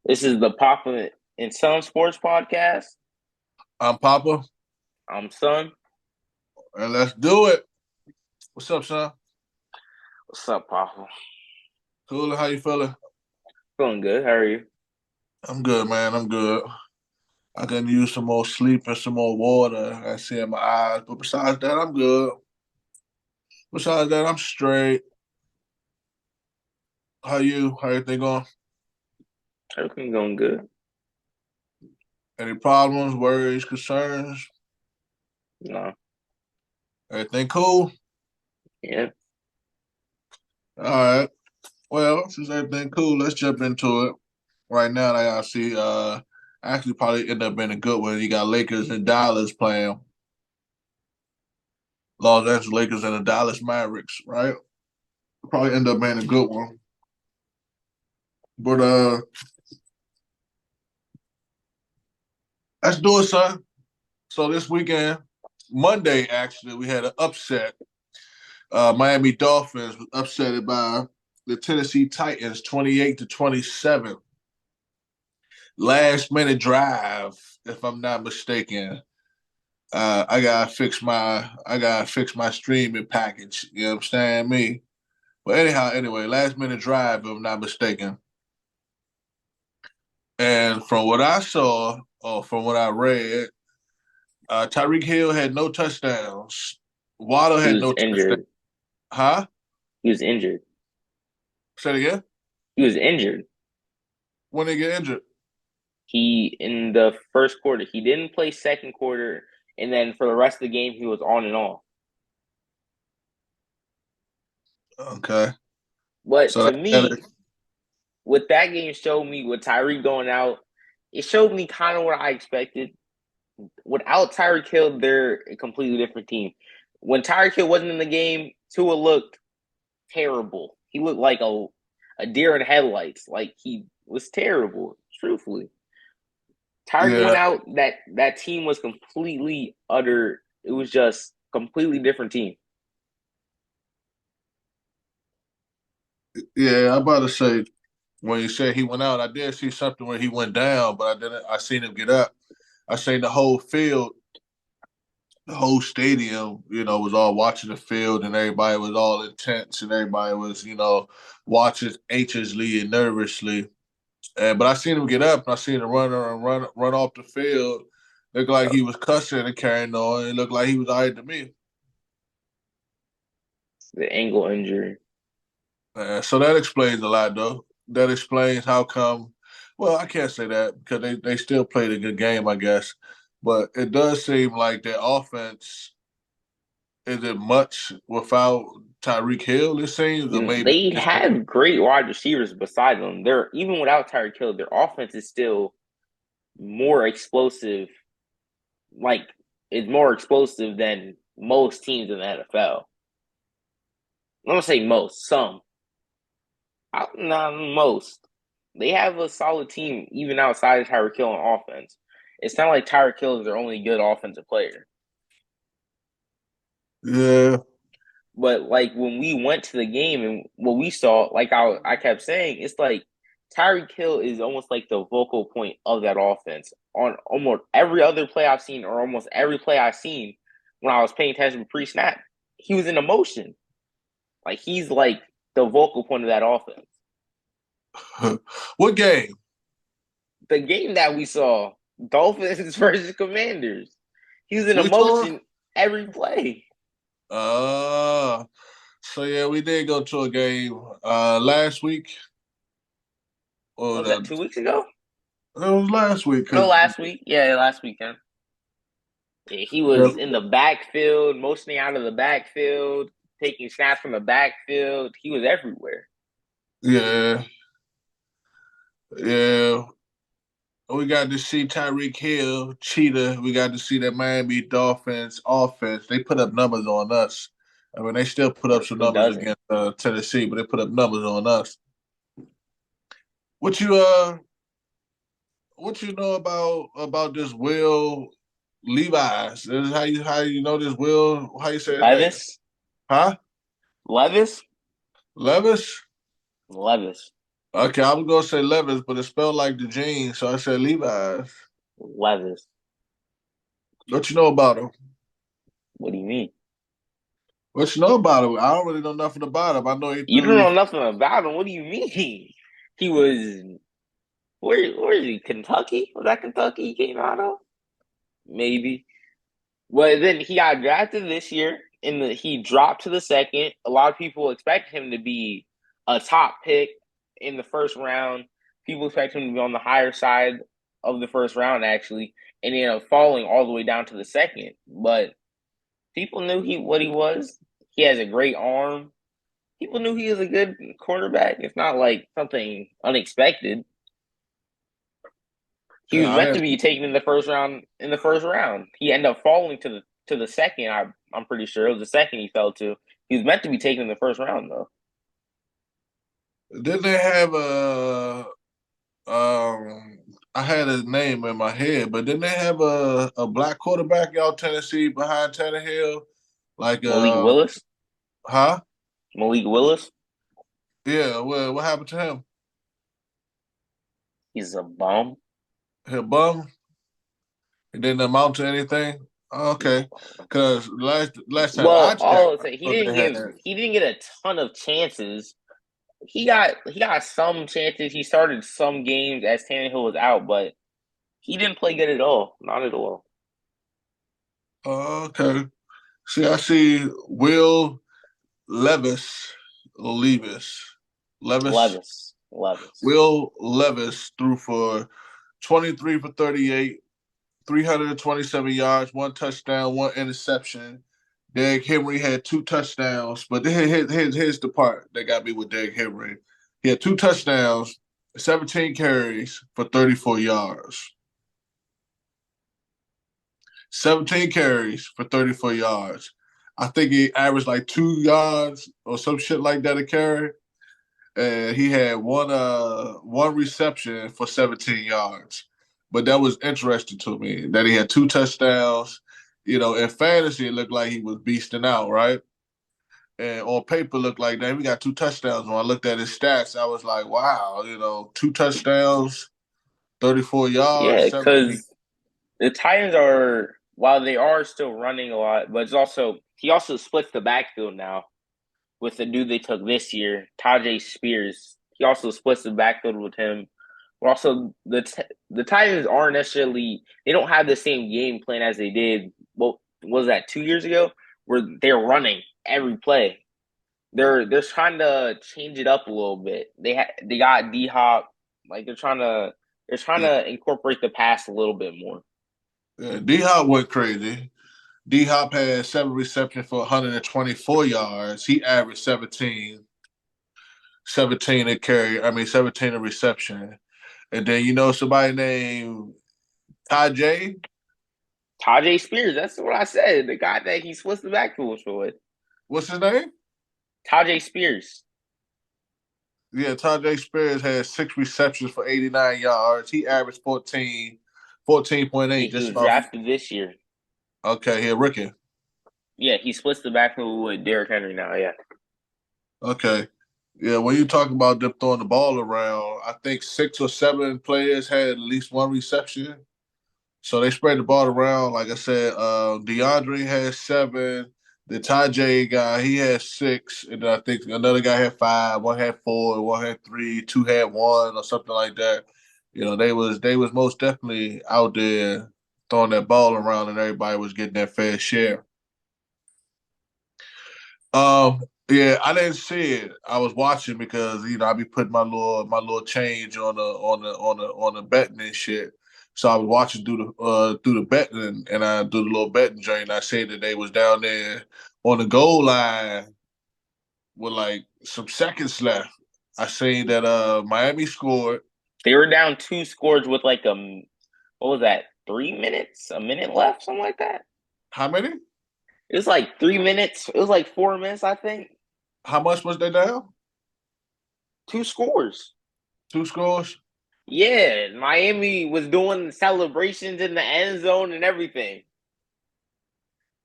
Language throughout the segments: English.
This is the Papa and Son Sports Podcast. I'm Papa, I'm Son. and let's do it. What's up, son? What's up, Papa? Cool. How you feeling? Feeling good. How are you? I'm good, man. I'm good. I can use some more sleep and some more water. I see in my eyes, but besides that, I'm good. Besides that, I'm straight. How you? How everything going? Everything going good. Any problems, worries, concerns? No. Everything cool? Yeah. All right. Well, since everything cool, let's jump into it. Right now, like I see, actually probably end up being a good one. You got Lakers and Dallas playing. Los Angeles Lakers and the Dallas Mavericks, right? Probably end up being a good one. But let's do it, son. So this weekend, Monday actually, we had an upset. Miami Dolphins was upset by the Tennessee Titans 28-27. Last minute drive, if I'm not mistaken. I gotta fix my streaming package. You understand me? But anyway, last minute drive, if I'm not mistaken. And from what I saw, or from what I read, Tyreek Hill had no touchdowns. Waddle He had was no touchdowns. injured. Huh? He was injured. Say it again? He was injured. When they get injured? He in the first quarter. He didn't play second quarter, and then for the rest of the game, he was on and off. Okay. But So to that, me, what that game showed me with Tyreek going out, it showed me kind of what I expected. Without Tyreek Hill, they're a completely different team. When Tyreek Hill wasn't in the game, Tua looked terrible. He looked like a deer in headlights. Like he was terrible, truthfully. Tyreek yeah, went out, that team was completely utter. It was just completely different team. yeah. I'm about to say when you said he went out, I did see something where he went down, but I didn't. I seen him get up. I seen the whole field, the whole stadium, was all watching the field, and everybody was all intense, and everybody was, watching anxiously and nervously. But I seen him get up, and I seen him run off the field. Looked like he was cussing and carrying on. It looked like he was all right to me. The ankle injury. So that explains a lot, though. That explains how come. Well, I can't say that because they still played a good game, I guess. But it does seem like their offense isn't much without Tyreek Hill. It seems, or maybe They have great wide receivers beside them. They're even without Tyreek Hill, their offense is still more explosive. Like it's more explosive than most teams in the NFL. I'm gonna say most, some, not most. They have a solid team even outside of Tyreek Hill on offense. It's not like Tyreek Hill is their only good offensive player. yeah, But like when we went to the game and what we saw, like I kept saying, it's like Tyreek Hill is almost like the vocal point of that offense. On almost every other play I've seen, or almost every play I've seen when I was paying attention pre-snap, he was in emotion. Like he's like the vocal point of that offense. what game? The game that we saw, Dolphins versus Commanders, he was in We saw? emotion every play. Uh, so yeah, we did go to a game last week. Or What was that, the 2 weeks ago? It was last week No, because last week. Yeah, last weekend. Yeah, he yeah, was in the backfield, motioning out of the backfield, taking snaps from the backfield. He was everywhere. yeah, yeah. We got to see Tyreek Hill, Cheetah. We got to see that Miami Dolphins offense. They put up numbers on us. I mean, they still put up some Who numbers doesn't? against Tennessee, but they put up numbers on us. What you what you know about this Will Levi's? This is how you know this Will? How you say his name? Levis? Huh? Levis? Levis? Levis. Okay, I was gonna say Levis, but it spelled like the jeans, so I said Levi's. Levis. What you know about him? What do you mean? What you know about him? I don't really know nothing about him. I know he You don't threw. know nothing about him. What do you mean? He was where is he? Kentucky? Was that Kentucky he came out of? Maybe. Well, then he got drafted this year, he dropped to the second. A lot of people expect him to be a top pick in the first round. People expect him to be on the higher side of the first round, actually, and he ended up falling all the way down to the second. But people knew what he was. He has a great arm. People knew he was a good quarterback. It's not like something unexpected. He was Yeah, I meant to didn't. be taken in the first round. In the first round, he ended up falling to the second. I'm pretty sure it was the second he fell to. He was meant to be taken in the first round though. Didn't they have a? I had his name in my head, but didn't they have a black quarterback out Tennessee behind Tannehill? Like Malik Willis. huh? Malik Willis. Yeah. Well, what happened to him? He's a bum. He a bum. It didn't amount to anything. Okay, because last time I Well, checked, all I'll I say thought they had. he didn't get a ton of chances. He got some chances. He started some games as Tannehill was out, but he didn't play good at all. Not at all. Okay. See, I see Will Levis, Levis, Levis. Levis. Will Levis threw for 23 for 38, 327 yards, one touchdown, one interception. Derrick Henry had two touchdowns, but here's the part that got me with Derrick Henry. He had two touchdowns, 17 carries for 34 yards. 17 carries for 34 yards. I think he averaged like 2 yards or some shit like that a carry. And he had one reception for 17 yards. But that was interesting to me that he had two touchdowns. You know, in fantasy, it looked like he was beasting out, right? And on paper, looked like, damn, we got two touchdowns. When I looked at his stats, I was like, wow, you know, two touchdowns, 34 yards, Yeah, 17. because the Titans are while they are still running a lot, but it's also he also splits the backfield now with the dude they took this year, Tajay Spears. He also splits the backfield with him. But also the Titans aren't necessarily they don't have the same game plan as they did. What was that 2 years ago? Where they're running every play. They're trying to change it up a little bit. They got D Hop, like they're trying Yeah, to incorporate the pass a little bit more. yeah. D Hop went crazy. D Hop had seven receptions for 124 yards. He averaged 17 a carry. I mean, 17 a reception. And then, you know, somebody named Ty J. Tajay Spears, that's what I said. The guy that he splits the backfield with. What's his name? Tajay Spears. Yeah, Ty J Spears had six receptions for 89 yards. He averaged 14.8, Yeah, he just was about. drafted this year. Okay, here, rookie. Yeah, he splits the backfield with Derrick Henry now. Yeah. Okay. Yeah, when you talk about them throwing the ball around, I think six or seven players had at least one reception. So they spread the ball around. Like I said, DeAndre has seven. The Ty J guy, he had six. And I think another guy had five. One had four. One had three. Two had one or something like that. You know, they was most definitely out there throwing that ball around, and everybody was getting their fair share. Yeah, I didn't see it. I was watching because I be putting my little change on the betting and shit. So I was watching through the betting, and I do the little betting joint. And I said that they was down there on the goal line with like some seconds left. I seen that Miami scored. They were down two scores with like what was that, 3 minutes? A minute left, something like that. How many? It was like 3 minutes. It was like 4 minutes, I think. How much was they down? Two scores. Two scores. Yeah, Miami was doing celebrations in the end zone and everything.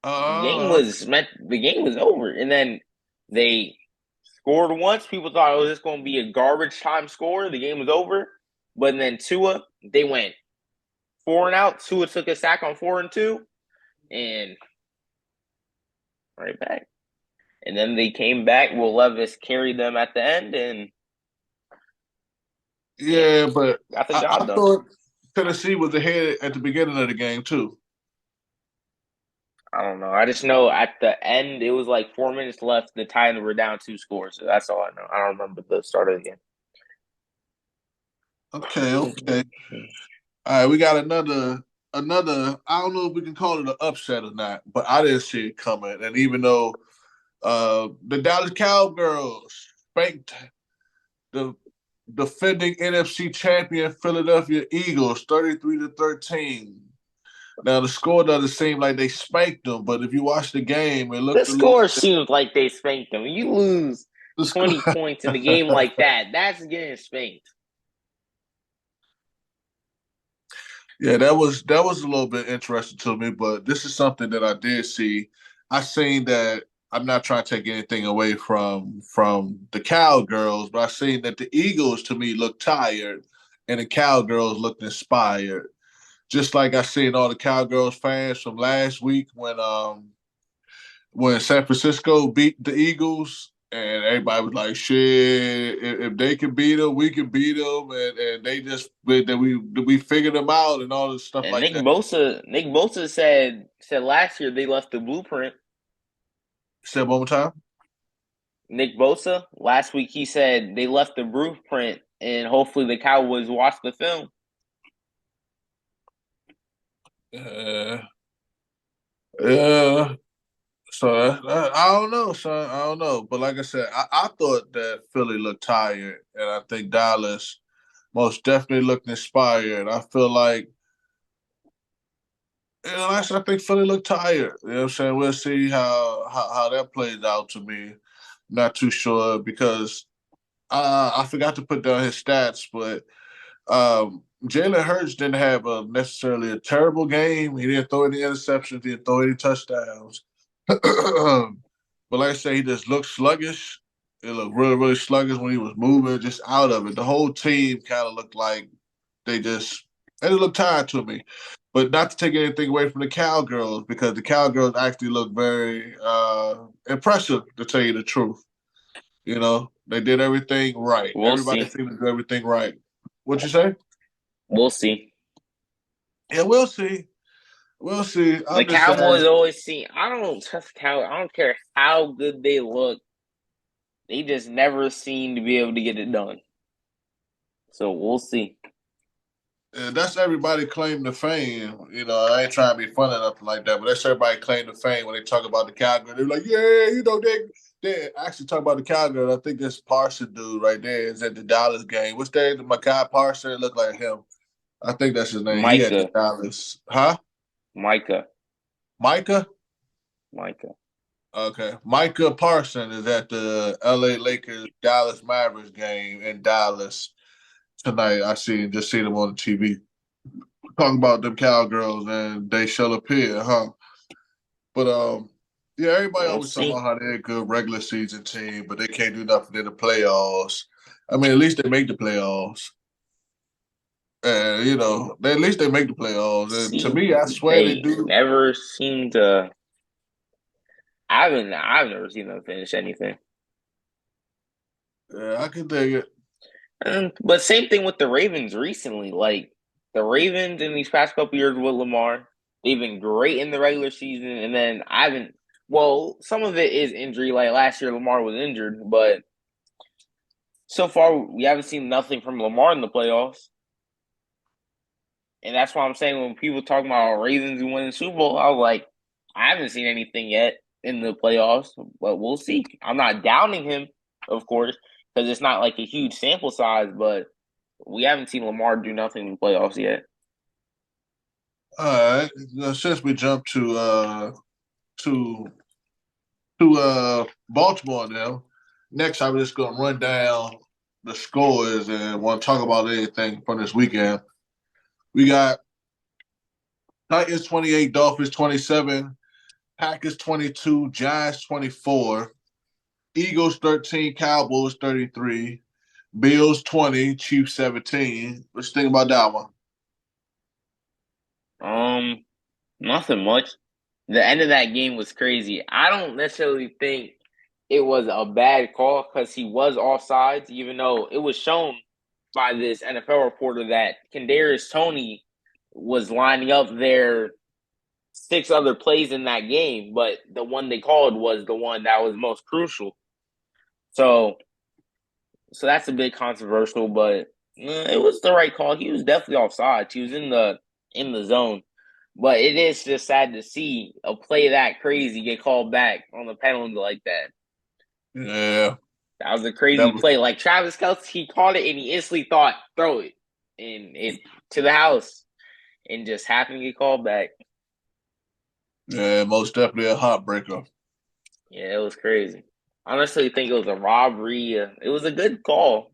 Uh, The game was over, and then they scored once. People thought it was just going to be a garbage time score. The game was over. But then Tua, they went 4-and-out. Tua took a sack on 4-and-2, and right back. And then they came back. Will Levis carried them at the end and Yeah, but got the I job done. thought Tennessee was ahead at the beginning of the game too. I don't know. I just know at the end it was like 4 minutes left. The Titans were down 2 scores. So that's all I know. I don't remember the start of the game. Okay. All right, we got another. I don't know if we can call it an upset or not, but I didn't see it coming. And even though the Dallas Cowgirls spanked the defending NFC champion Philadelphia Eagles 33-13. Now the score doesn't seem like they spanked them, but if you watch the game, it The looked a little. score seems like they spanked them. You lose The 20 score. points in a game like that. That's getting spanked. Yeah, that was a little bit interesting to me, but this is something that I did see. I seen that I'm not trying to take anything away from the Cowgirls, but I seen that the Eagles to me looked tired and the Cowgirls looked inspired. Just like I seen all the Cowgirls fans from last week when San Francisco beat the Eagles, and everybody was like, "Shit, if they can beat them, we can beat them," and they just that we figured them out and all this stuff And like Nick that. Bosa, Nick Bosa said last year they left the blueprint. Say it one more time. Nick Bosa last week he said they left the blueprint, and hopefully the Cowboys watch the film. Yeah. So I don't know, son. I don't know. But like I said, I thought that Philly looked tired, and I think Dallas most definitely looked inspired. I feel like, I think Philly looked tired. You know what I'm saying? We'll see how that plays out to me. Not too sure because I forgot to put down his stats, but Jalen Hurts didn't have necessarily a terrible game. He didn't throw any interceptions. He didn't throw any touchdowns. But like I say, he just looked sluggish. It looked really, really sluggish when he was moving, just out of it. The whole team kind of looked like and it looked tired to me. But not to take anything away from the Cowgirls, because the Cowgirls actually look very impressive, to tell you the truth. You know, they did everything right. We'll Everybody see. seemed to do everything right. What you say? We'll see. Yeah, we'll see. We'll see. The I'm just Cowboys saying. always see. I don't trust Cow. I don't care how good they look. They just never seem to be able to get it done. So we'll see. That's everybody claim to fame. You know, I ain't trying to be funny or nothing like that, but that's everybody claim to fame when they talk about the Cowgirls. They're like, yeah, they actually talk about the Cowgirls. I think this Parson dude right there is at the Dallas game. What's that? Makai Parson look like him. I think that's his name. He at the Micah, Dallas. Huh? Micah, Micah? Micah. Okay. Micah Parson is at the LA Lakers Dallas Mavericks game in Dallas tonight. Just seen him on the TV. Talking about them Cowgirls and they shall appear, huh? But yeah, everybody We'll always talk about see. how they're a good regular season team, but they can't do nothing in the playoffs. I mean, at least they make the playoffs. And at least they make the playoffs. And to See, me, I swear they they do. never seem to. I've never seen them finish anything. Yeah, I can dig it. But same thing with the Ravens recently. Like the Ravens in these past couple years with Lamar, they've been great in the regular season, and then I haven't. Well, some of it is injury. Like last year, Lamar was injured, but so far we haven't seen nothing from Lamar in the playoffs. And that's why I'm saying when people talk about Ravens winning the Super Bowl, I was like, I haven't seen anything yet in the playoffs, but we'll see. I'm not downing him, of course, because it's not like a huge sample size, but we haven't seen Lamar do nothing in the playoffs yet. All right. Since we jumped to Baltimore now, next I'm just gonna run down the scores and want to talk about anything from this weekend. We got Titans 28, Dolphins 27, Packers 22, Giants 24. Eagles 13, Cowboys 33, Bills 20, Chiefs 17. Let's think about that one. Um, Nothing much. The end of that game was crazy. I don't necessarily think it was a bad call because he was offsides, even though it was shown by this NFL reporter that Kadarius Toney was lining up their six other plays in that game, but the one they called was the one that was most crucial. So, so that's a bit controversial, but it was the right call. He was definitely offside. He was in the zone, but it is just sad to see a play that crazy get called back on the penalty like that. Yeah, That was a that crazy was play. Like Travis Kelce, he caught it and he instantly thought throw it and it to the house, and just happened to get called back. most definitely a heartbreaker. Yeah, it was crazy. I honestly think it was a robbery. It was a good call,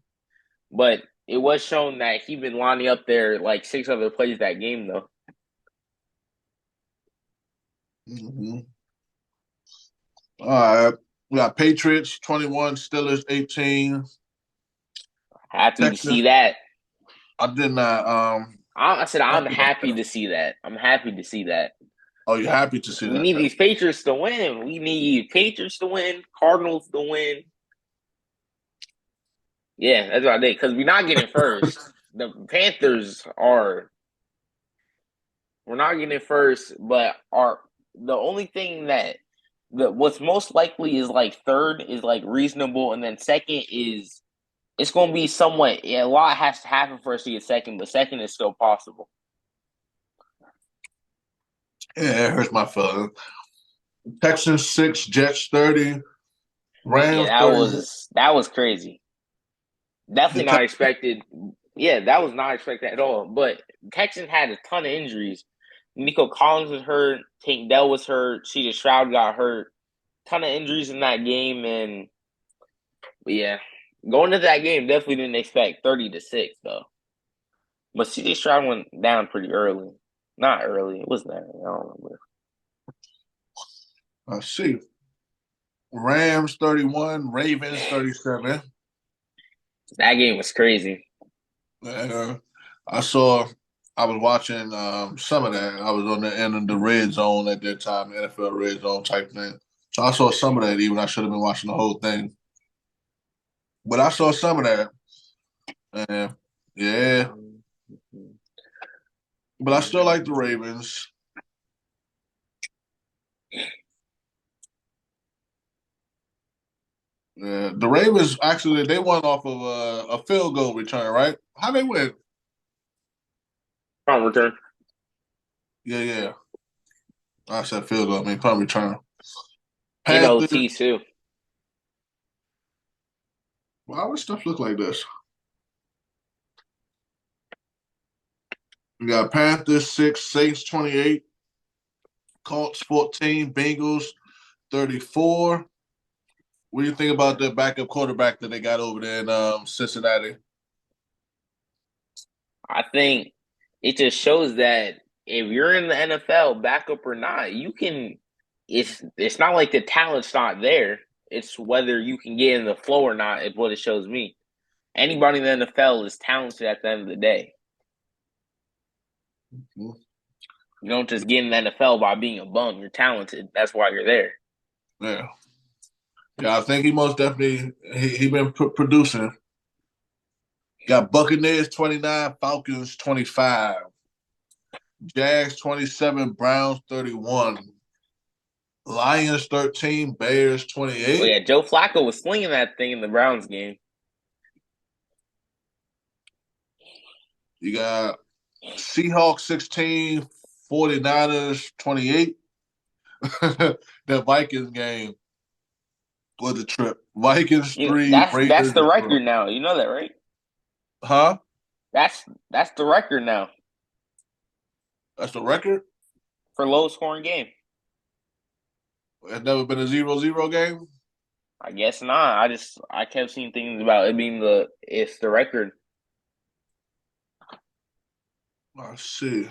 but it was shown that he been lining up there like six other plays that game though. Mm-hmm. All right, we got Patriots 21, Steelers 18, Happy to see Texans. that. I did not. I said I'm Talk about happy that. to see that. I'm happy to see that. Oh, you're happy to see We that? need these Patriots to win. We need Patriots to win, Cardinals to win. Yeah, that's what I did. Because we're not getting first. The Panthers are. We're not getting first, but are the only thing that the what's most likely is like third is like reasonable, and then second is it's going to be somewhat. Yeah, a lot has to happen for us to get second, but second is still possible. Yeah, it hurts my feelings. Texans 6, Jets 30, Yeah, Rams 31. that was crazy. The Definitely not Texans, expected. Yeah, that was not expected at all. But Texans had a ton of injuries. Nico Collins was hurt. Tank Dell was hurt. CJ Stroud got hurt. Ton of injuries in that game, and yeah, going into that game, definitely didn't expect 30-6 though. But CJ Stroud went down pretty early. Not early. It was that. I don't remember. let's see. Rams 31, Ravens 37. That game was crazy. Uh, I saw, I was watching some of that. I was on the end of the red zone at that time, NFL red zone type thing. So I saw some of that, even I should have been watching the whole thing. But I saw some of that. And yeah, but I still like the Ravens. The Ravens actually they won off of a field goal return, right? How they win? Punt return. Yeah, yeah. I said field goal. I mean punt return. In Panthers. OT too. Why would stuff look like this? We got Panthers 6, Saints 28, Colts 14, Bengals 34. What do you think about the backup quarterback that they got over there in Cincinnati? I think it just shows that if you're in the NFL, backup or not, you can. It's not like the talent's not there. It's whether you can get in the flow or not. Is what it shows me. Anybody in the NFL is talented at the end of the day. Mm-hmm. You don't just get in the NFL by being a bum. You're talented. That's why you're there. Yeah, yeah. I think he most definitely he been producing. Got Buccaneers 29, Falcons 25, Jags 27, Browns 31, Lions 13, Bears Oh 28. yeah, Joe Flacco was slinging that thing in the Browns game. You got Seahawks 16, 49ers 28. The Vikings game was a trip. Vikings You know, 3, that's Raiders the 0. record now. You know that, right? Huh? That's the record now That's the record? for low scoring game. It's never been a 0-0 game? I guess not. I kept seeing things about it being it's the record. I see.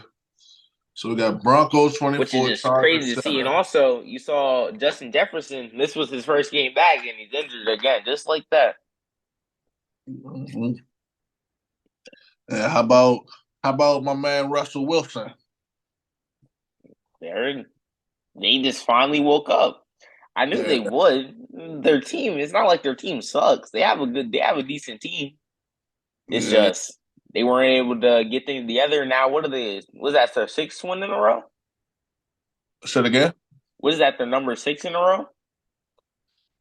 So we got Broncos which is 24, just Chargers crazy to see. And 7. also, you saw Justin Jefferson. This was his first game back, and he's injured again, just like that. Mm-hmm. Yeah, how about my man Russell Wilson? They just finally woke up. I knew Yeah, they would. Their team. It's not like their team sucks. They have a decent team. It's yeah. just they weren't able to get things together. Now, what are they? Was that their sixth win in a row? Say it again. What is that? Their number six in a row?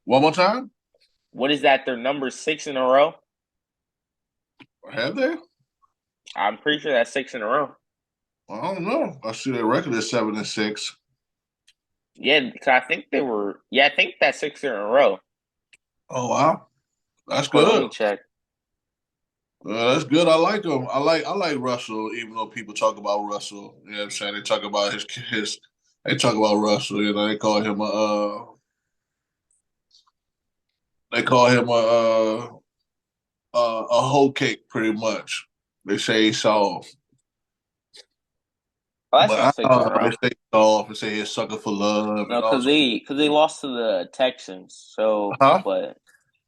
One more time. What is that? Their number six in a row? Have they? I'm pretty sure that's six in a row. I don't know. I see their record is 7-6. Yeah, because I think they were. Yeah, I think that's six in a row. Oh wow, that's Hold on, let good. me check. That's good. I like him. I like Russell, even though people talk about Russell. You know what I'm saying? They talk about his they talk about Russell, they call him a whole cake pretty much. They say he's soft. Oh, that's But I not six in a don't know, row. they say he's soft and say he's a sucker for love No, and all. because they lost to the Texans. So, Huh? but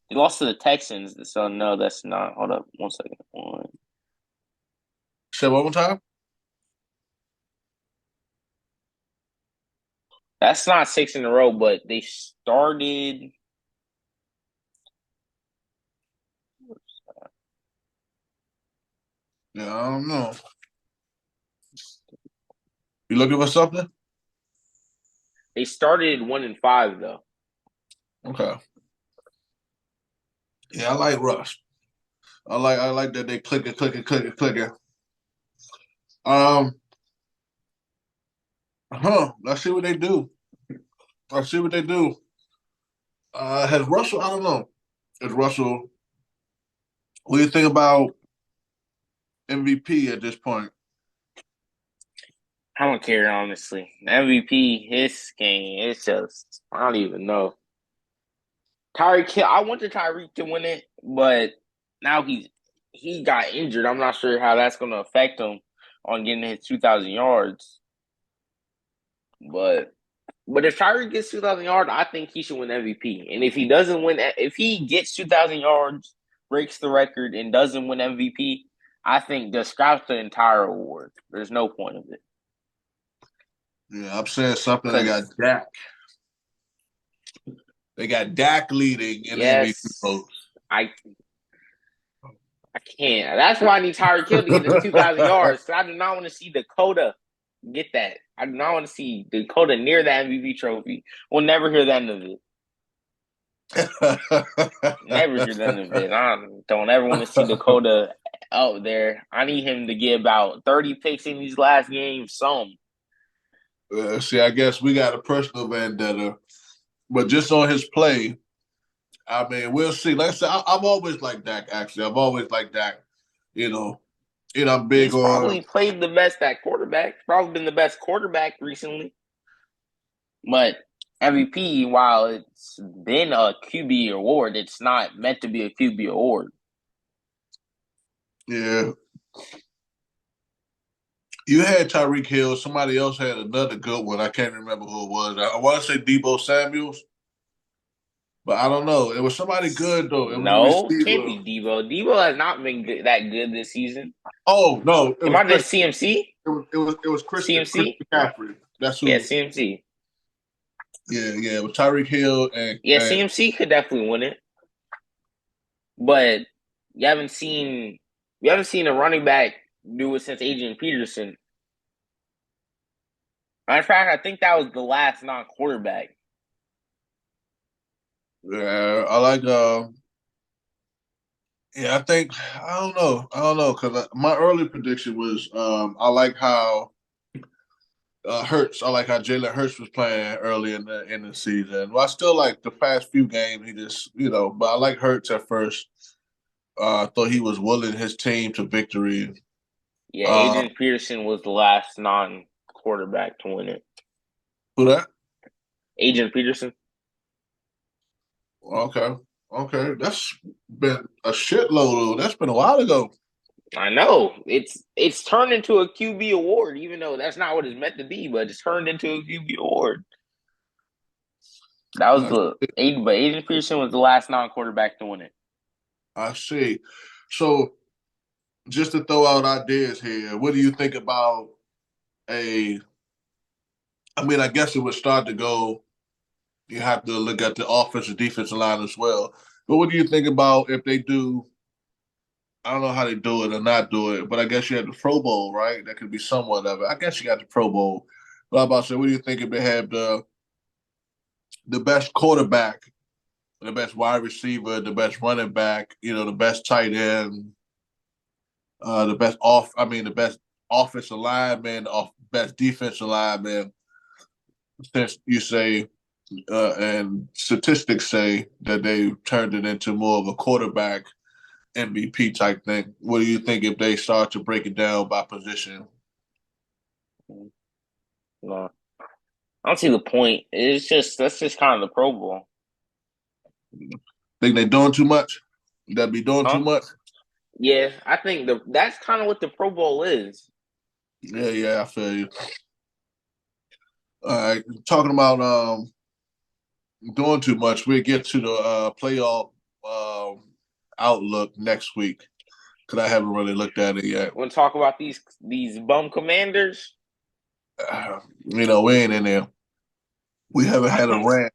they lost to the Texans. So no, that's not. Hold up, one second. Say one more time. That's not six in a row, but they started. Yeah, I don't know. You looking for something? They started 1-5 though. Okay. Yeah, I like Russ. I like that they clicking. Um, Let's see what they do. Let's see what they do. Has Russell? I don't know. Has Russell? What do you think about MVP at this point? I don't care honestly. MVP, his game, it's just I don't even know. Tyreek Hill, I wanted Tyreek to win it, but now he got injured. I'm not sure how that's going to affect him on getting his 2,000 yards. But if Tyreek gets 2,000 yards, I think he should win MVP. And if he doesn't win, if he gets 2,000 yards, breaks the record, and doesn't win MVP, I think just scraps the entire award. There's no point of it. Yeah, I'm saying something. They got Because Dak. They got Dak leading in the MVP yes, votes. I I can't. That's why I need Tyreek Hill to get his 2,000 yards. So I do not want to see Dakota get that. I do not want to see Dakota near the MVP trophy. We'll never hear the end of it. Never hear the end of it. I don't ever want to see Dakota out there. I need him to get about 30 picks in these last games. See, I guess we got a personal vendetta, but just on his play, I mean, we'll see. Like I said, I've always liked Dak. Actually, I've always liked Dak. You know, I'm big He's on. probably played the best at quarterback. Probably been the best quarterback recently. But MVP, while it's been a QB award, it's not meant to be a QB award. Yeah, you had Tyreek Hill. Somebody else had another good one. I can't remember who it was. I want to say Debo Samuels, but I don't know. It was somebody good though. It was a No, can't receiver. be Debo. Debo has not been that good this season. Oh no, it It was might have been Chris. CMC. It was Chris CMC? McCaffrey. That's Yeah, who. CMC. Yeah. It was Tyreek Hill Yeah, and CMC could definitely win it. But you haven't seen a running back do it since Adrian Peterson. Matter of fact, I think that was the last non-quarterback. yeah. I like. Yeah, I don't know because my early prediction was I like how Hurts. I like how Jalen Hurts was playing early in the season. Well, I still like the past few games. He just but I like Hurts at first. I thought he was willing his team to victory. Yeah, Uh, Adrian Peterson was the last non-quarterback to win it. who that? Adrian Peterson. Okay, that's been a shitload. That's been a while ago. I know it's turned into a QB award, even though that's not what it's meant to be, but it's turned into a QB award. That was I, the Aiden, but Aiden Pearson was the last non-quarterback to win it. I see. So just to throw out ideas here, what do you think about a? I mean, I guess it would start to go. You have to look at the offensive defensive line as well. But what do you think about if they do? I don't know how they do it or not do it, but I guess you have the Pro Bowl, right? That could be somewhat of it. I guess you got the Pro Bowl. But I'm about to say, what do you think if they have the best quarterback, the best wide receiver, the best running back, the best tight end, the best offensive lineman, best defensive lineman, since you say and statistics say that they turned it into more of a quarterback MVP type thing. What do you think if they start to break it down by position? No, I don't see the point. It's just that's just kind of the Pro Bowl, Think they doing too much? That be doing too huh? much? Yeah, I think that's kind of what the Pro Bowl is. Yeah, I feel you. All right, talking about doing too much. We'll get to the playoff outlook next week because I haven't really looked at it yet. Want to talk about these bum Commanders? We ain't in there. We haven't had a rant,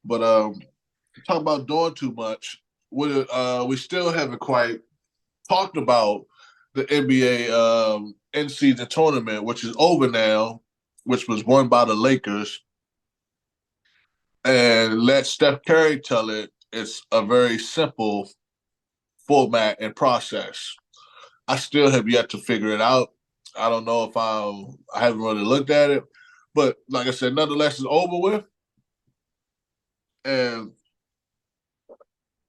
but talk about doing too much. We still haven't quite talked about the NBA in season tournament, which is over now, which was won by the Lakers. And let Steph Curry tell it. It's a very simple format and process. I still have yet to figure it out. I don't know if I haven't really looked at it, but like I said, nonetheless, it's over with, and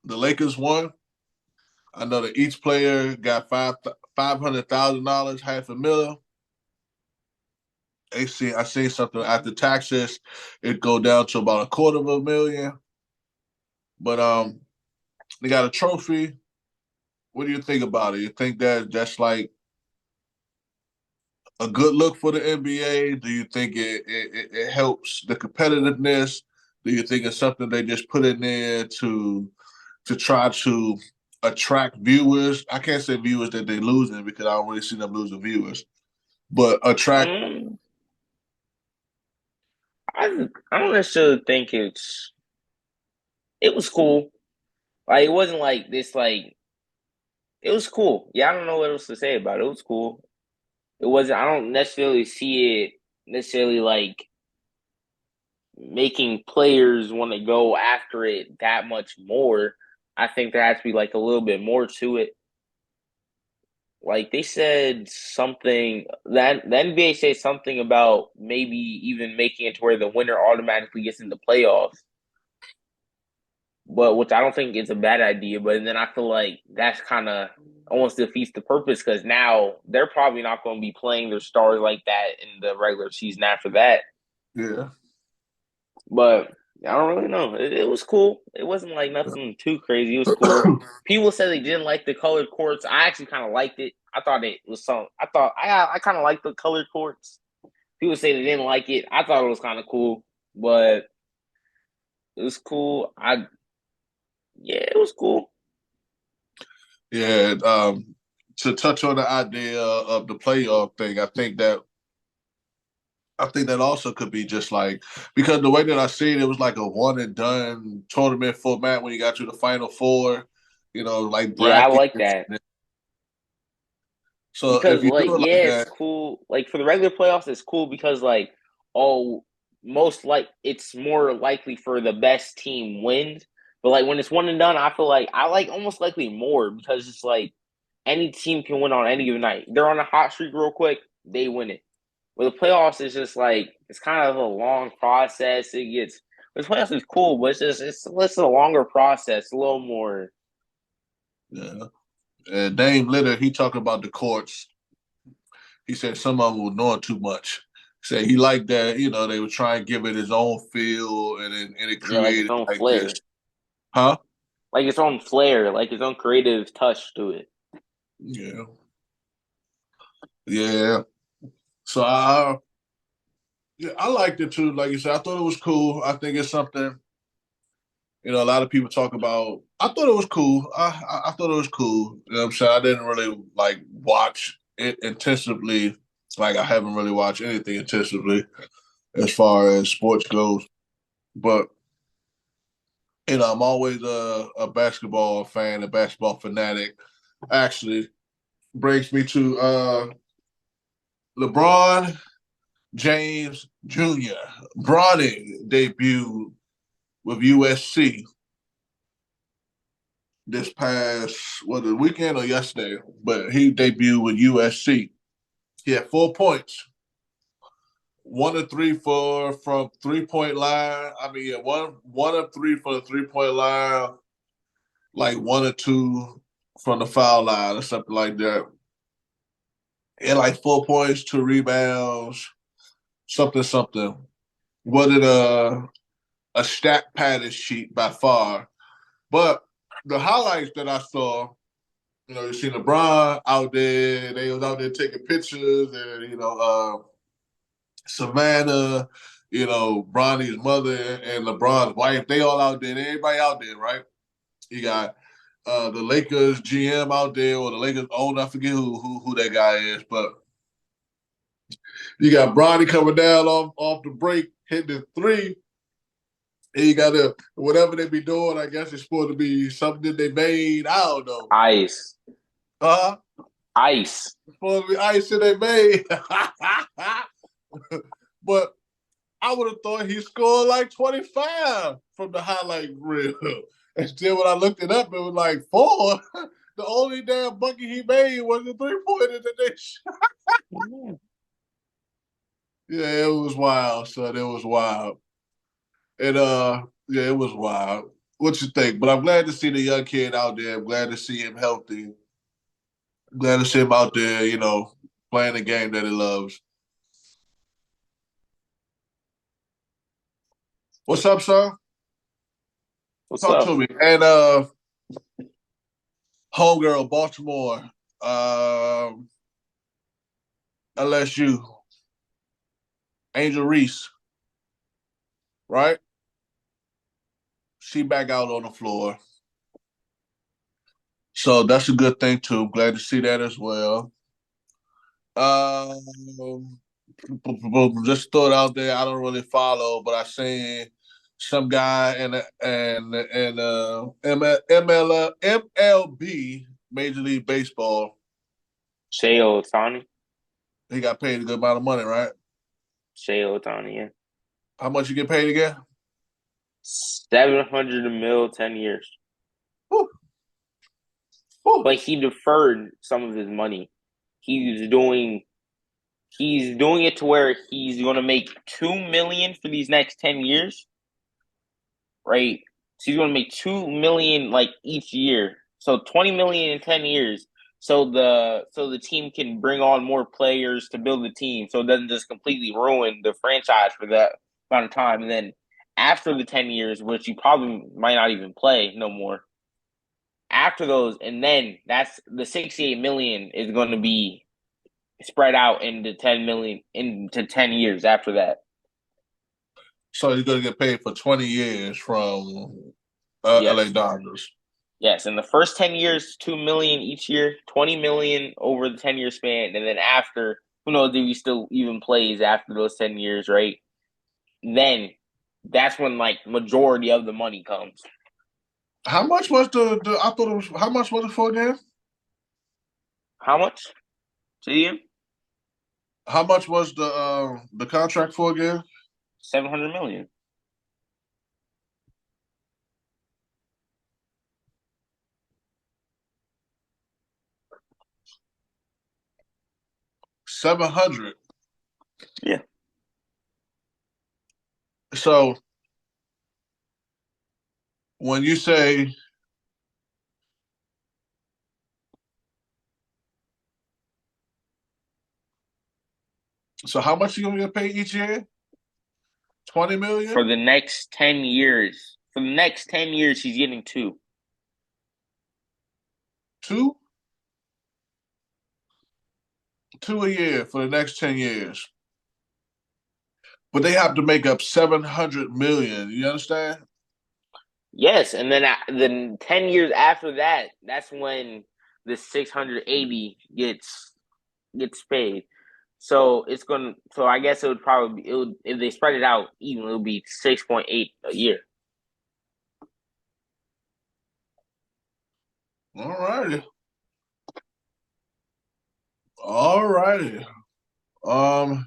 the Lakers won. I know that each player got $500,000, half a million. I seen something after taxes, it go down to about a quarter of a million. But they got a trophy. What do you think about it? You think that that's like a good look for the NBA? Do you think it helps the competitiveness? Do you think it's something they just put in there to try to attract viewers? I can't say viewers that they're losing because I don't really see them losing viewers, but attract. Um, I don't necessarily think it was cool. Like it wasn't like this. Like it was cool. Yeah, I don't know what else to say about it. It was cool. It wasn't. I don't necessarily see it necessarily like making players want to go after it that much more. I think there has to be like a little bit more to it. Like they said something that the NBA said something about maybe even making it to where the winner automatically gets into playoffs. But which I don't think is a bad idea. But then I feel like that's kind of almost defeats the purpose because now they're probably not going to be playing their stars like that in the regular season after that. Yeah. But I don't really know. It was cool. It wasn't like nothing too crazy. It was cool. People said they didn't like the colored courts. I actually kind of liked it. I thought it was some. I kind of liked the colored courts. People say they didn't like it. I thought it was kind of cool, but it was cool. It was cool. Yeah. To touch on the idea of the playoff thing, I think that also could be just like because the way that I see it, it was like a one and done tournament format when you got to the final four, like Yeah, I brackets. like that. So if Because you do like it like yeah, it's that, cool. Like for the regular playoffs, it's cool because like oh, most like it's more likely for the best team wins. But like when it's one and done, I feel like I like almost likely more because it's like any team can win on any given night. They're on a hot streak real quick, they win it. With the playoffs, it's just like it's kind of a long process. The playoffs is cool, but it's a longer process, a little more. yeah. Dame Litter, he talked about the courts. He said some of them were knowing too much. He said he liked that, they were trying to give it his own feel and it Like its created own like this. flair, Huh? like its own flair, like its own creative touch to it. Yeah. Yeah. So I liked it too. Like you said, I thought it was cool. I think it's something, a lot of people talk about. I thought it was cool. I thought it was cool. You know what I'm saying? I didn't really like watch it intensively. Like I haven't really watched anything intensively as far as sports goes. But I'm always a basketball fan, a basketball fanatic. Actually, brings me to LeBron James Jr. Bronny debuted with USC this past the weekend or yesterday, but he debuted with USC. He had 4 points, 1 of 3 from 3 point line. I mean, yeah, one of 3 for the 3 point line, like 1 or 2 from the foul line or something like that. And like 4 points, 2 rebounds, something. Wasn't a stat padded sheet by far, but the highlights that I saw, you see LeBron out there. They was out there taking pictures, and Savannah, Bronny's mother and LeBron's wife. They all out there. Everybody out there, right? You got the Lakers GM out there, or the Lakers owner. I forget who that guy is, but you got Bronny coming down off the break, hitting the three. And you got whatever they be doing. I guess it's supposed to be something that they made. I don't know. Ice. Uh, Ice. it's supposed to be ice that they made. But I would have thought he scored like 25 from the highlight reel. And then when I looked it up, it was like 4. The only damn bucket he made was the 3-pointer that they shot. Yeah, it was wild, son. It was wild. And yeah, it was wild. What you think? But I'm glad to see the young kid out there. I'm glad to see him healthy. I'm glad to see him out there, playing the game that he loves. What's up, son? What's Talk up? to me. And homegirl, Baltimore, LSU, Angel Reese, right? She back out on the floor. So that's a good thing too. Glad to see that as well. Um, just throw it out there. I don't really follow, but I seen some guy in MLB, Major League Baseball. Shea Otani. He got paid a good amount of money, right? Shea Otani, yeah. How much you get paid again? 700 a mil, 10 years. Whew. Whew. But he deferred some of his money. He's doing it to where he's going to make 2 million for these next 10 years, right? So he's going to make 2 million like each year. So 20 million in 10 years. So the team can bring on more players to build the team. So it doesn't just completely ruin the franchise for that amount of time. And then after the 10 years, which you probably might not even play no more. After those, and then that's the 68 million is going to be spread out into 10 million into 10 years after that. So he's going to get paid for 20 years from LA Yes. Dodgers. Yes. In the first 10 years, 2 million each year, 20 million over the 10-year span. And then after, who knows if he still even plays after those 10 years, right? Then that's when like majority of the money comes. How much was the I thought it was how much was it for again? How much? See you? How much was the contract for again? 700 million. 700. Yeah. So when you say how much are you gonna get paid each year? 20 For million? the next 10 years. For the next 10 years, he's getting two. 2? $2 a year for the next 10 years. But they have to make up 700 million. You understand? Yes, and then 10 years after that, that's when the 680 gets paid. So it's gonna. So I guess it would probably it would if they spread it out even, it would be 6.8 a year. All righty. All righty. I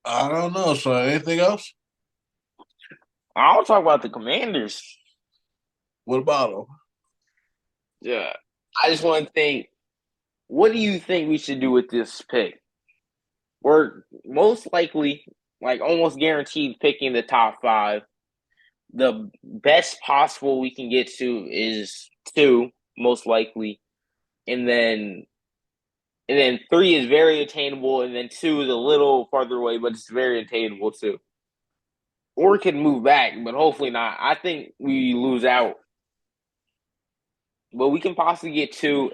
don't know. So anything else? I'll talk about the Commanders. What about them? Yeah, I just want to think. What do you think we should do with this pick? We're most likely, like almost guaranteed, picking the top five. The best possible we can get to is two, most likely, and then three is very attainable, and then two is a little farther away, but it's very attainable too. Or we could move back, but hopefully not. I think we lose out, but we can possibly get two,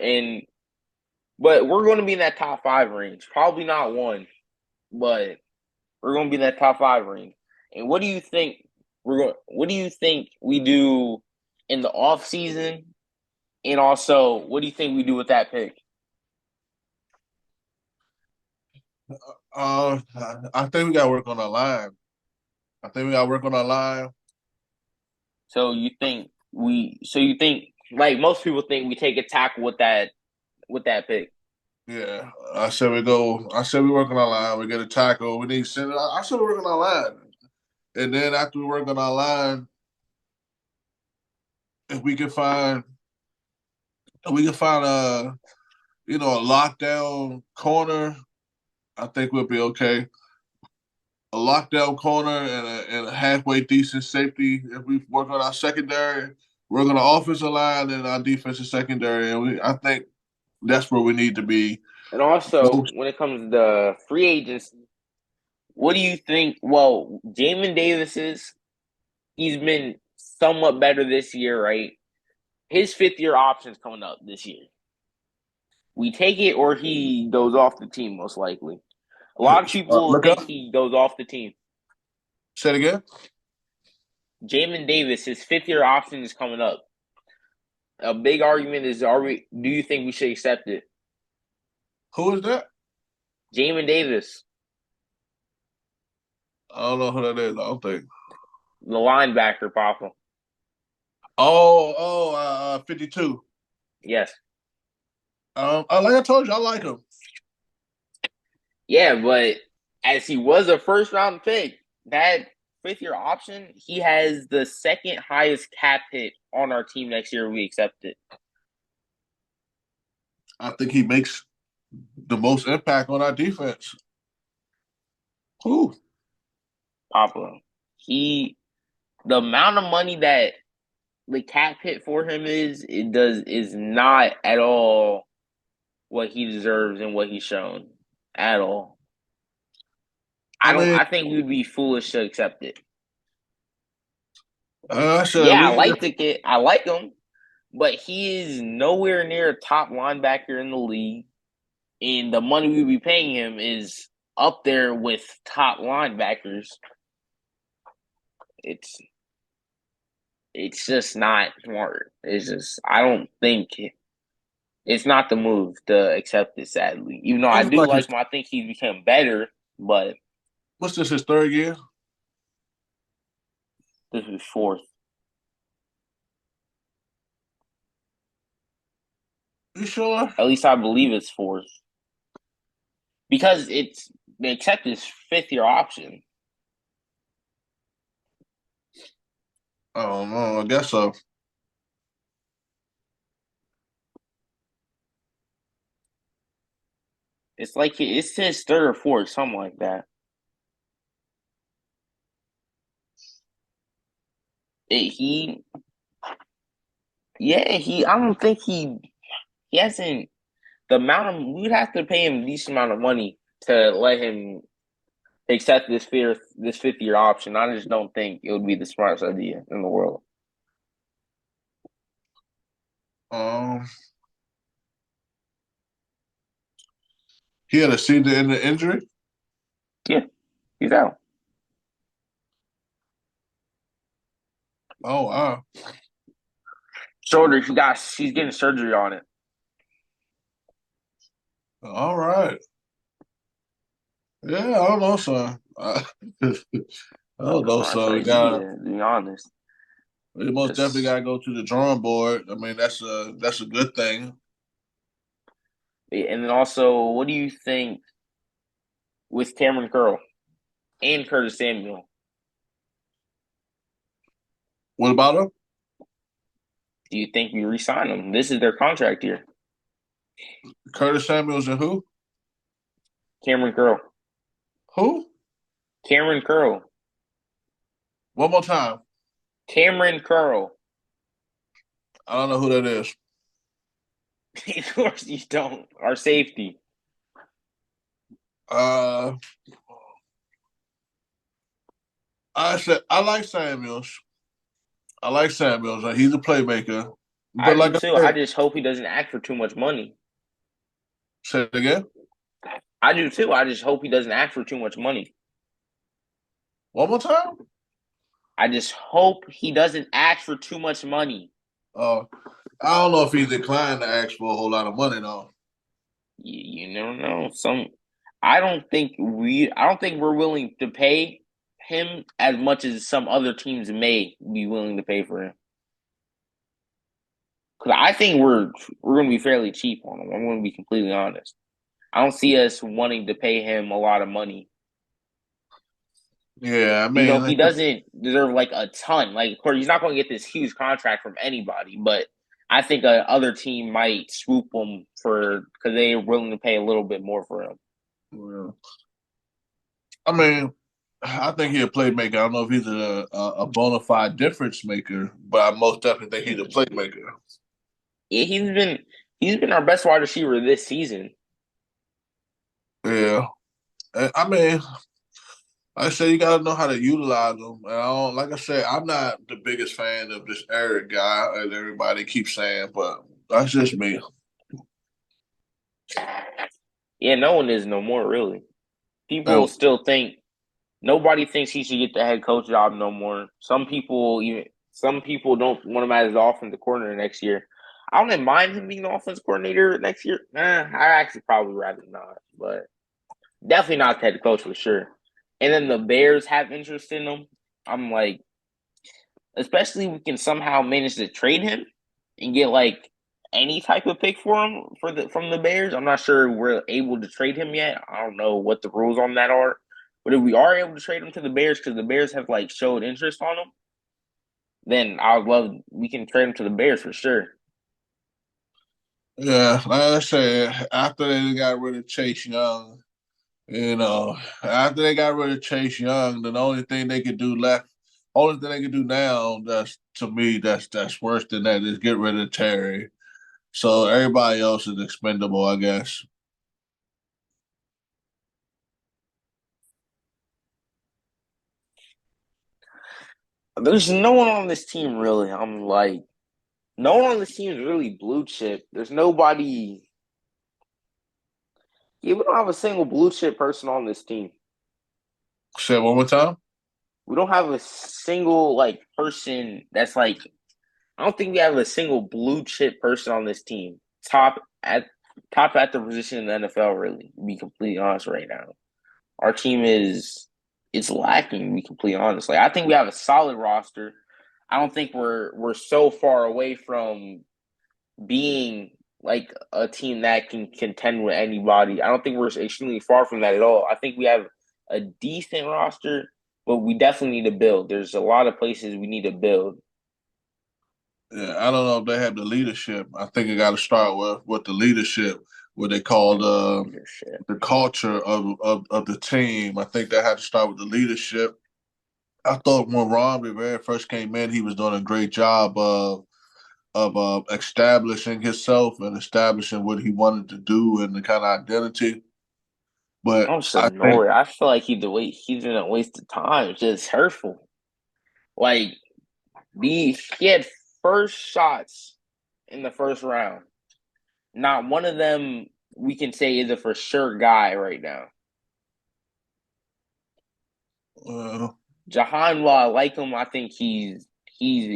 but we're going to be in that top five range. Probably not one, but we're going to be in that top five range. And what do you think? What do you think we do in the off season? And also, what do you think we do with that pick? I think we got to work on our line. I think we got to work on our line. So you think like most people think we take a tackle with that pick? Yeah, I said we go. I said we work on our line. We get a tackle. We need center. I said we work on our line, and then after we work on our line, if we can find a lockdown corner, I think we'll be okay. A lockdown corner and a halfway decent safety. If we work on our secondary, work on our offensive line and our defensive secondary, and I think that's where we need to be. And also, when it comes to the free agents, what do you think? Well, Jamin he's been somewhat better this year, right? His fifth-year option's coming up this year. We take it, or he goes off the team, most likely. A lot of people Look think up. he goes off the team. Say it again. Jamin Davis, his fifth-year option is coming up. A big argument is: do you think we should accept it? Who is that? Jamin Davis, I don't know who that is. I don't think. the linebacker, Papa. 52. Yes. Like I told you, I like him. Yeah, but as he was a first-round pick, that fifth-year option, he has the second highest cap hit on our team next year. We accept it. I think he makes the most impact on our defense. Who? Papa. The amount of money that the cap hit for him is not at all what he deserves and what he's shown at all. I think we'd be foolish to accept it. I like the kid. I like him, but he is nowhere near a top linebacker in the league, and the money we'd be paying him is up there with top linebackers. It's just not smart. It's just I don't think it's not the move to accept it. Sadly, even though I do like him, I think he's become better. But what's this? His third year? This is fourth. You sure? At least I believe it's fourth. Because they accept his fifth-year option. I don't know. I guess so. It's like it's his third or fourth, something like that. I don't think he hasn't the amount of we'd have to pay him a decent amount of money to let him accept this fifth-year option. I just don't think it would be the smartest idea in the world. He had a season-ending injury. Yeah, he's out. Oh wow! Shoulder. He's getting surgery on it. All right. Yeah, I don't know, son. I don't know, That's son. what I see. To be honest, We most definitely because gotta go to the drawing board. I mean, that's a good thing. and then also, what do you think with Cameron Curl and Curtis Samuel? What about him? Do you think we re-sign them? This is their contract year. Curtis Samuels and who? Cameron Curl. Who? Cameron Curl. One more time. Cameron Curl. I don't know who that is. Of course you don't. Our safety. Uh, I said I like Samuels. I like Samuels. He's a playmaker. I But do like I too. I said, just hope he doesn't ask for too much money. say it again. I do too. I just hope he doesn't ask for too much money. One more time. I just hope he doesn't ask for too much money. Uh, I don't know if he declined to ask for a whole lot of money though. You never know. I don't think we're willing to pay him as much as some other teams may be willing to pay for him. Because I think we're going to be fairly cheap on him. I'm going to be completely honest. I don't see us wanting to pay him a lot of money. Yeah, I He mean, doesn't deserve like a ton. Like, of course, he's not going to get this huge contract from anybody, but I think a other team might swoop him for because they're willing to pay a little bit more for him. well, I mean, I think he's a playmaker. I don't know if he's a bona fide difference maker, but I most definitely think he's a playmaker. Yeah, he's been our best wide receiver this season. Yeah, I mean, I say you got to know how to utilize them. And like I said, I'm not the biggest fan of this Eric guy, as everybody keeps saying, but that's just me. Yeah, no one is no more really. People And, still think nobody thinks he should get the head coach job no more. Some people don't want him as the offensive coordinator next year. I don't mind him being the offensive coordinator next year. I actually probably rather not, but definitely not the head coach for sure. And then the Bears have interest in him. I'm like, especially if we can somehow manage to trade him and get like any type of pick for him from the Bears. I'm not sure we're able to trade him yet. I don't know what the rules on that are. But if we are able to trade him to the Bears because the Bears have like showed interest on him, then I would love we can trade him to the Bears for sure. yeah, like I said, after they got rid of Chase Young, after they got rid of Chase Young, then the only thing they could do now, that's to me, that's worse than that is get rid of Terry. So everybody else is expendable, I guess. There's no one on this team really. I'm like, no one on this team is really blue chip. There's nobody. Yeah, we don't have a single blue chip person on this team. Say it one more time. We don't have a single like person that's like. I don't think we have a single blue chip person on this team. At top at the position in the NFL. Really, to be completely honest, right now, our team is it's lacking. To be completely honest, like I think we have a solid roster. I don't think we're so far away from being like a team that can contend with anybody. I don't think we're extremely far from that at all. I think we have a decent roster, but we definitely need to build. There's a lot of places we need to build. Yeah, I don't know if they have the leadership. I think it got to start with the leadership, what they call Leadership. the culture of the team. I think that had to start with the leadership. I thought when Ron Rivera first came in, he was doing a great job of establishing himself and establishing what he wanted to do and the kind of identity. But I'm just I think annoyed. I feel like he's been a waste of time. It's just hurtful. Like he had first shots in the first round. Not one of them. we can say is a for sure guy right now. Uh, Jahan, while I like him, I think he's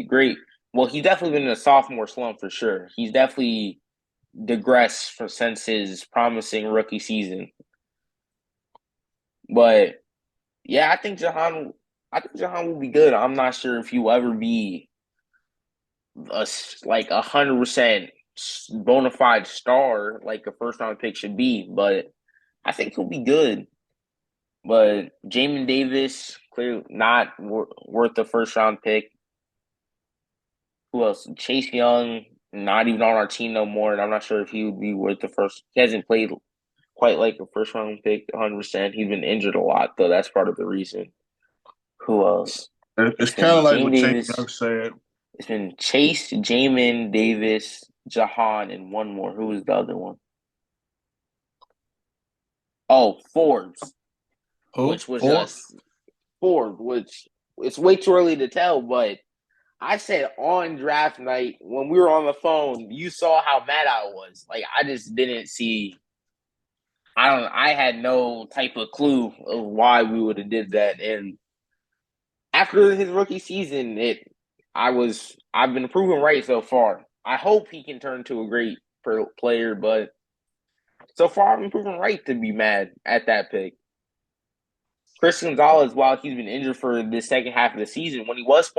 great. Well, he's definitely been in a sophomore slump for sure. He's definitely digressed since his promising rookie season. But yeah, I think Jahan will be good. I'm not sure if he'll ever be like 100% bona fide star like a first round pick should be, but I think he'll be good. But Jamin Davis, clearly not worth the first round pick. Who else? Chase Young, not even on our team no more, and I'm not sure if he would be worth the first. He hasn't played quite like a first round pick 100%. He's been injured a lot, though. That's part of the reason. Who else? it's It's kind been of like Jamin what Chase Davis. Young said. It's been Chase, Jamin Davis, Jahan, and one more. Who was the other one? Oh, Forbes, Who? which was Four? just Forbes, which it's way too early to tell, but I said on draft night when we were on the phone, you saw how mad I was. Like I just didn't see. I had no type of clue of why we would have did that. And after his rookie season, I've been proven right so far. I hope he can turn to a great player, but so far I've been proven right to be mad at that pick. Chris Gonzalez, while he's been injured for the second half of the season, when he was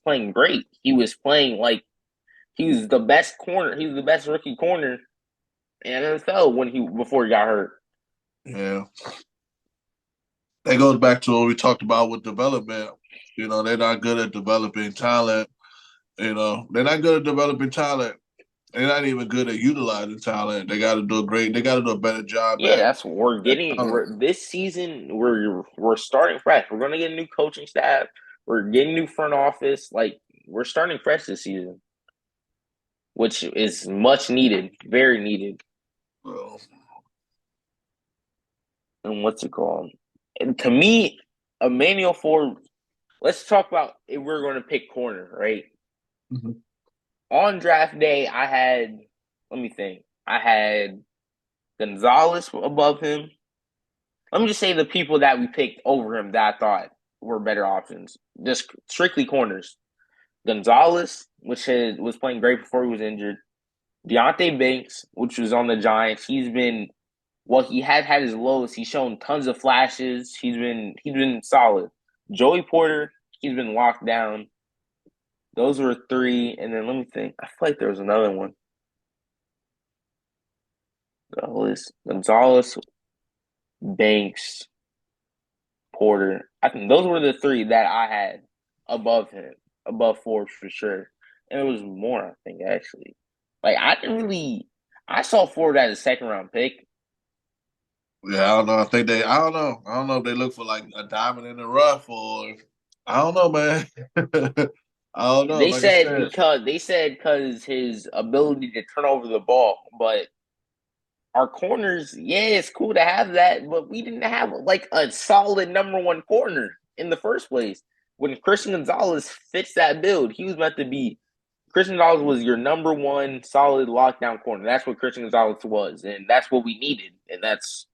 playing great. He was playing like he was the best corner. He was the best rookie corner in NFL before he got hurt. Yeah. That goes back to what we talked about with development. They're not good at developing talent. They're not good at developing talent. They're not even good at utilizing talent. They got to do a better job Yeah, at that's what we're that getting. talent. This season we're starting fresh. We're gonna get a new coaching staff. We're getting new front office. Like we're starting fresh this season, which is much needed, very needed. So, And what's it called? And to me, Emmanuel Ford. Let's talk about if we're going to pick corner, right? mhm. On draft day, I had. Let me think. I had Gonzalez above him. Let me just say the people that we picked over him that I thought were better options. Just strictly corners. Gonzalez, was playing great before he was injured. Deontay Banks, which was on the Giants, he had his lows. He's shown tons of flashes. He's been solid. Joey Porter, he's been locked down. Those were three, and then let me think. I feel like there was another one. Gonzalez, Banks, Porter. I think those were the three that I had above him, above Forbes for sure. And it was more, I think, actually. Like I didn't really I saw Ford as a second round pick. Yeah, I don't know. I don't know. I don't know if they look for like a diamond in the rough or I don't know, man. I don't know. Like I said, They said because his ability to turn over the ball, but our corners, yeah, it's cool to have that, but we didn't have like a solid number one corner in the first place. When Christian Gonzalez fits that build, he was meant to be. Christian Gonzalez was your number one solid lockdown corner. That's what Christian Gonzalez was, and that's what we needed, and that's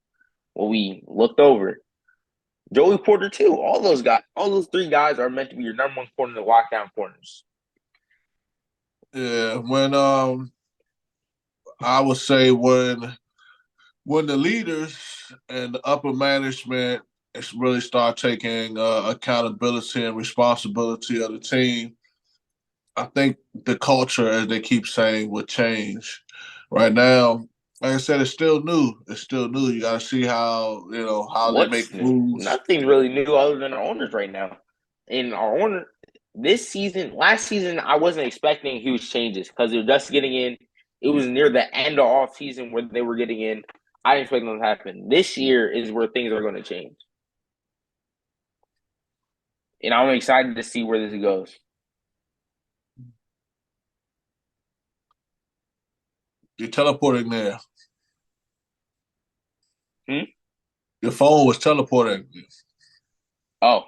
what we looked over. Joey Porter too. All those three guys are meant to be your number one corner, the lockdown corners. yeah. I would say when the leaders and the upper management really start taking accountability and responsibility of the team, I think the culture, as they keep saying, would change. Right now, like I said, it's still new. It's still new. You got to see how they make What's new? moves. Nothing really new other than our owners right now. And our owner last season, I wasn't expecting huge changes because they were just getting in. It was near the end of off season where they were getting in. I didn't expect them to happen. This year is where things are going to change, and I'm excited to see where this goes. You're teleporting there. Hmm? Your phone was teleporting. Oh,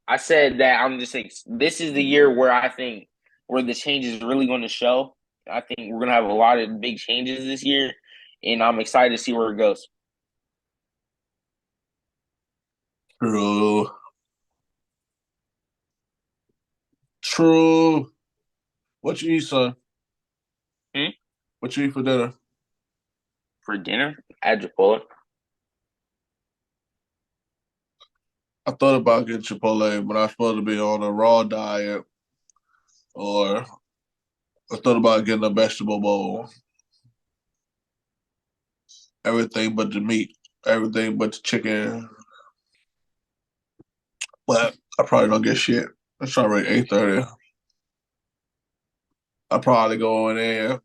I said that I'm just like this is the year where I think where the change is really going to show. I think we're going to have a lot of big changes this year, and I'm excited to see where it goes. True. True. What you eat, son? Hmm? What you eat for dinner? For dinner at Chipotle. I thought about getting Chipotle, but I'm supposed to be on a raw diet, or I thought about getting a vegetable bowl. Everything but the meat, everything but the chicken. But I probably don't get shit. It's already 8:30. I probably go in there,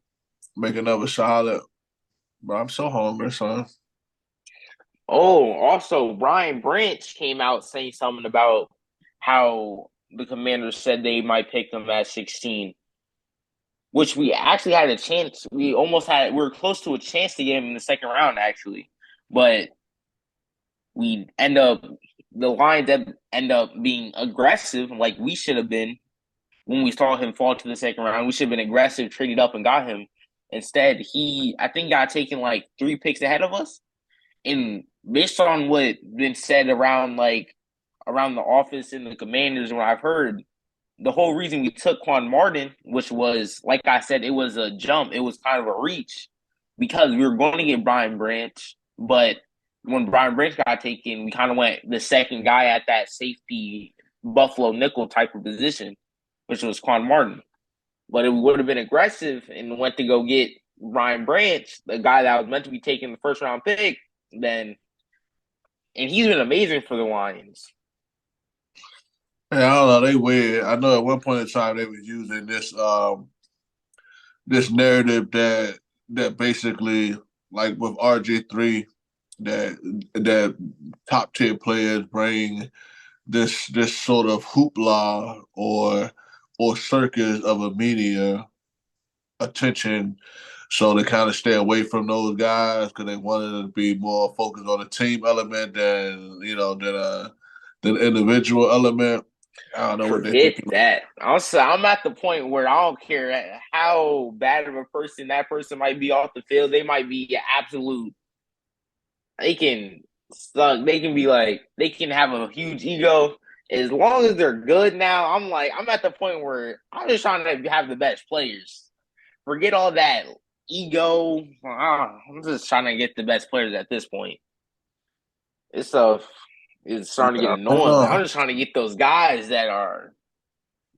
make another salad. But I'm so hungry, son. Oh, also, Brian Branch came out saying something about how the Commanders said they might pick him at 16, which we actually had a chance. We were close to a chance to get him in the second round, actually. But we end up, the Lions end up being aggressive like we should have been when we saw him fall to the second round. We should have been aggressive, traded up, and got him. Instead, I think, got taken like 3 picks ahead of us. And based on what been said around the office and the Commanders, what I've heard, the whole reason we took Quan Martin, which was, like I said, it was a jump, it was kind of a reach, because we were going to get Brian Branch, but when Brian Branch got taken, we kind of went the second guy at that safety Buffalo nickel type of position, which was Quan Martin. But it would have been aggressive and went to go get Brian Branch, the guy that was meant to be taking the first round pick, then, and he's been amazing for the Lions. Yeah, I don't know. They weird. I know at one point in time they was using this narrative that basically, like with RG3, that top tier players bring this sort of hoopla or circus of a media attention. So they kind of stay away from those guys because they wanted to be more focused on the team element than individual element. I don't know what they're Forget thinking. that. Also, I'm at the point where I don't care how bad of a person that person might be off the field. They might be absolute. They can suck. They can be like. They can have a huge ego. As long as they're good now, I'm at the point where I'm just trying to have the best players. Forget all that ego. I'm just trying to get the best players at this point. This stuff is starting to Yeah, get I don't annoying. know. I'm just trying to get those guys that are.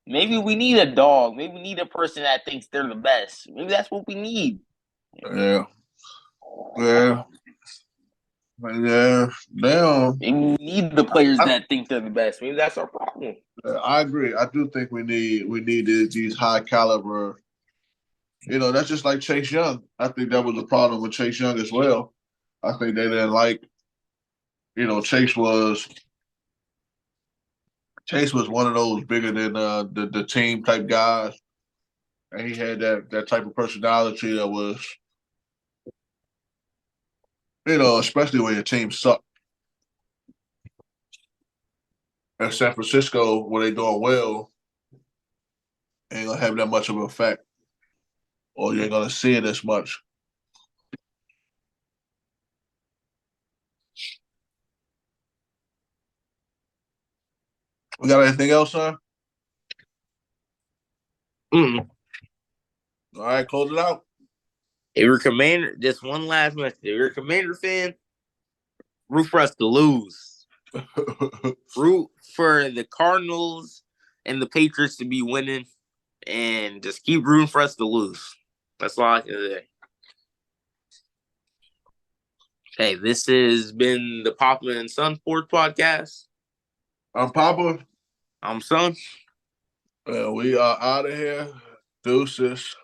Maybe we need a dog. Maybe we need a person that thinks they're the best. Maybe that's what we need. Yeah, yeah, yeah. Damn. Maybe we need the players that think they're the best. Maybe that's our problem. I agree. I do think we need these high caliber. That's just like Chase Young. I think that was a problem with Chase Young as well. I think they didn't like. Chase was one of those bigger than the team type guys, and he had that type of personality that was, especially when your team sucked. And San Francisco, where they doing well, ain't gonna have that much of an effect, or you ain't gonna see it as much. We got anything else, son? Mm. All right, close it out. If you're a Commander, just one last message. If you're a Commander fan, root for us to lose. Root for the Cardinals and the Patriots to be winning, and just keep rooting for us to lose. That's all I can say. Hey, this has been the Papa and Son Sports Podcast. I'm Papa. I'm Son. We are out of here. Deuces.